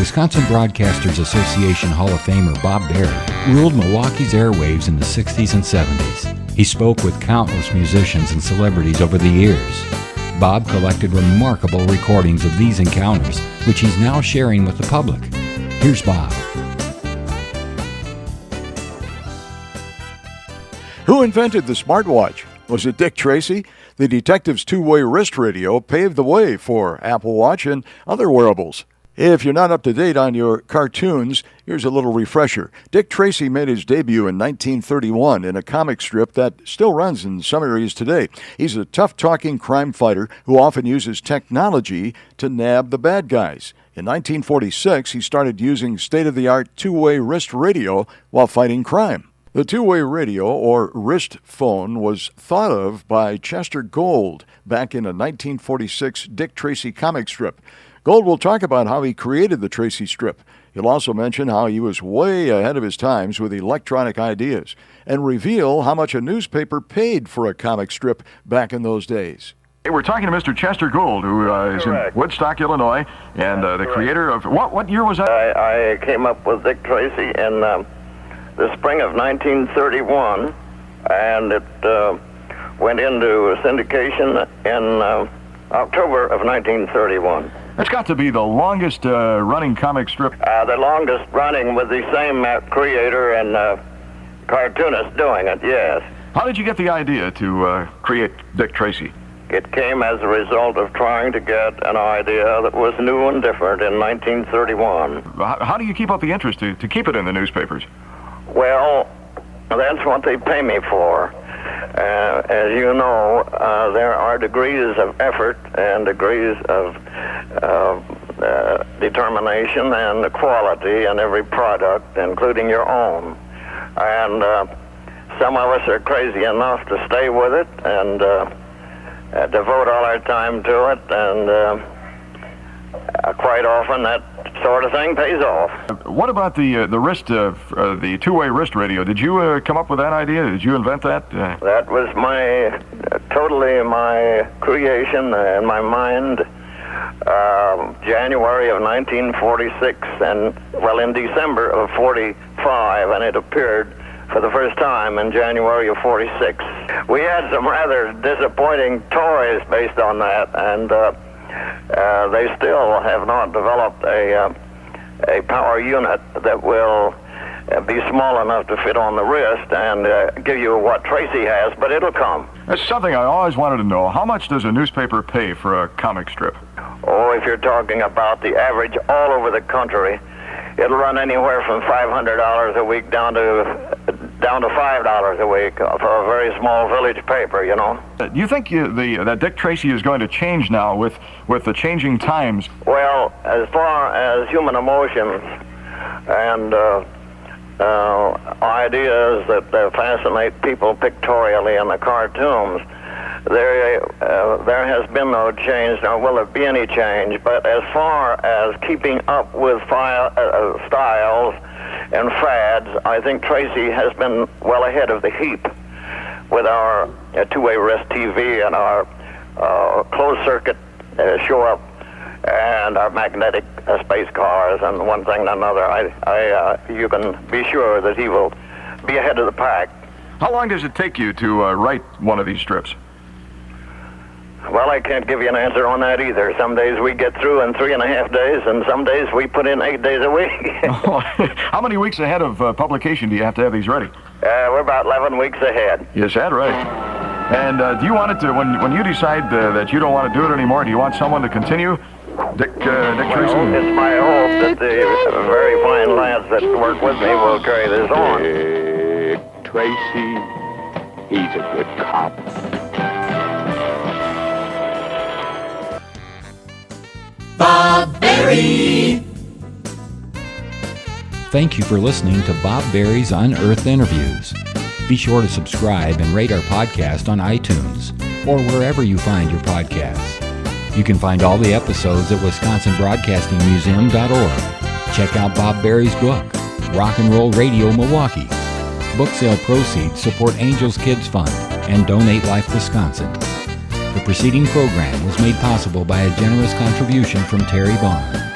Wisconsin Broadcasters Association Hall of Famer Bob Berry ruled Milwaukee's airwaves in the 60s and 70s. He spoke with countless musicians and celebrities over the years. Bob collected remarkable recordings of these encounters, which he's now sharing with the public. Here's Bob. Who invented the smartwatch? Was it Dick Tracy? The detective's two-way wrist radio paved the way for Apple Watch and other wearables. If you're not up to date on your cartoons, here's a little refresher. Dick Tracy made his debut in 1931 in a comic strip that still runs in some areas today. He's a tough-talking crime fighter who often uses technology to nab the bad guys. In 1946, he started using state-of-the-art two-way wrist radio while fighting crime. The two-way radio, or wrist phone, was thought of by Chester Gould back in a 1946 Dick Tracy comic strip. Gould will talk about how he created the Tracy strip. He'll also mention how he was way ahead of his times with electronic ideas, and reveal how much a newspaper paid for a comic strip back in those days. Hey, we're talking to Mr. Chester Gould, who is in Woodstock, Illinois, and the creator of... What year was that? I came up with Dick Tracy in the spring of 1931, and it went into syndication in October of 1931. That's got to be the longest running comic strip. The longest running with the same creator and cartoonist doing it, yes. How did you get the idea to create Dick Tracy? It came as a result of trying to get an idea that was new and different in 1931. How do you keep up the interest to keep it in the newspapers? Well, that's what they pay me for. As you know, there are degrees of effort and degrees of determination and quality in every product, including your own. And some of us are crazy enough to stay with it and devote all our time to it, and quite often that sort of thing pays off. What about the wrist, the two-way wrist radio? Did you come up with that idea? Did you invent that? That was totally my creation in my mind. January of 1946, and in December of 45, and it appeared for the first time in January of 46. We had some rather disappointing toys based on that, and they still have not developed a power unit that will be small enough to fit on the wrist and give you what Tracy has, but it'll come. That's something I always wanted to know. How much does a newspaper pay for a comic strip? Oh, if you're talking about the average all over the country, it'll run anywhere from $500 a week down to $5 a week for a very small village paper, you know. Do you think that Dick Tracy is going to change now with the changing times? Well, as far as human emotions and ideas that fascinate people pictorially in the cartoons, there has been no change, nor will there be any change. But as far as keeping up with styles and fads, I think Tracy has been well ahead of the heap with our two-way wrist TV and our closed-circuit show-up and our magnetic space cars and one thing and another. You can be sure that he will be ahead of the pack. How long does it take you to write one of these strips? Well, I can't give you an answer on that either. Some days we get through in 3.5 days, and some days we put in 8 days a week. How many weeks ahead of publication do you have to have these ready? We're about 11 weeks ahead. Is that right? And do you want it to, when you decide that you don't want to do it anymore, do you want someone to continue? Dick Tracy? It's my hope that the very fine lads that work with me will carry this on. Dick Tracy, he's a good cop. Bob Berry. Thank you for listening to Bob Berry's Unearthed Interviews. Be sure to subscribe and rate our podcast on iTunes or wherever you find your podcasts. You can find all the episodes at WisconsinBroadcastingMuseum.org. Check out Bob Berry's book, Rock and Roll Radio Milwaukee. Book sale proceeds support Angels Kids Fund and Donate Life Wisconsin. The preceding program was made possible by a generous contribution from Terry Vaughn.